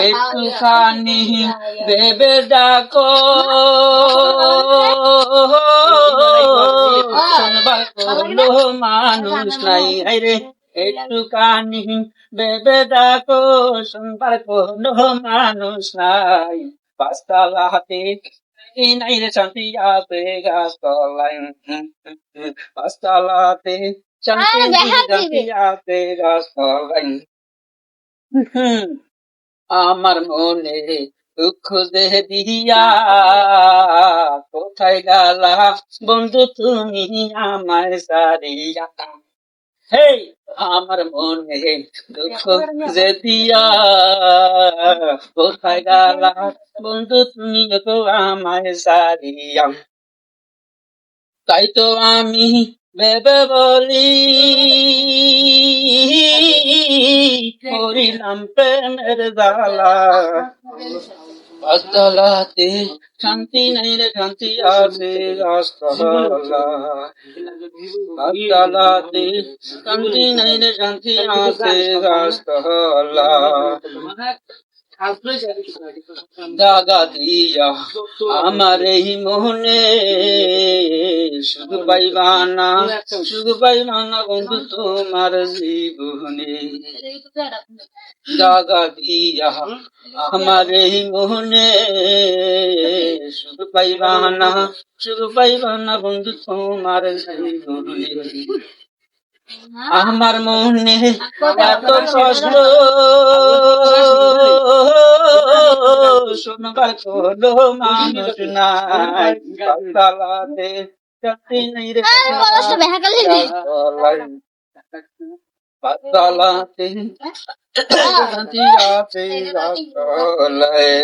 একটুখানি ভেবে দেখো শুনবার কোনো মানুষ নাই রে, একটুখানি ভেবে দেখো শুনবার কোনো মানুষ নাই। পাঁচতলা হাতে নাই রে শান্তি আছে গাছতলায়, পাঁচতলাতে শান্তি আছে গাছতলায়। আমার মনে দুঃখ দেহ দিয়া কোথায় গেলা বন্ধু তুমি আমায় সারিয়া। হেই আমার মনে দুঃখ যে দিয়া কোথায় গেলা বন্ধু তুমি তো আমায় সারিয়া। তাই তো আমি ভেবে বলি করিলাম প্রেমের জ্বালা। পাঁচতলাতে শান্তি নাই রে শান্তি আছে গাছতলা, পাঁচতলাতে শান্তি নাই রে শান্তি আছে গাছতলা। জাগা দিয়া আমার এই মনে সুখ পাইবানা, সুখ পাইবানা বন্ধু তোমার জীবনে। জাগা দিয়া আমার এই মনে সুখ পাইবানা, সুখ পাইবানা বন্ধু তোমার জীবনে। আমার মনে এত কষ্ট শুনবার কোনো মানুষ নাই। পাঁচতলাতে শান্তি নাই রে পাঁচতলাতে শান্তি আছে গাছতলায়।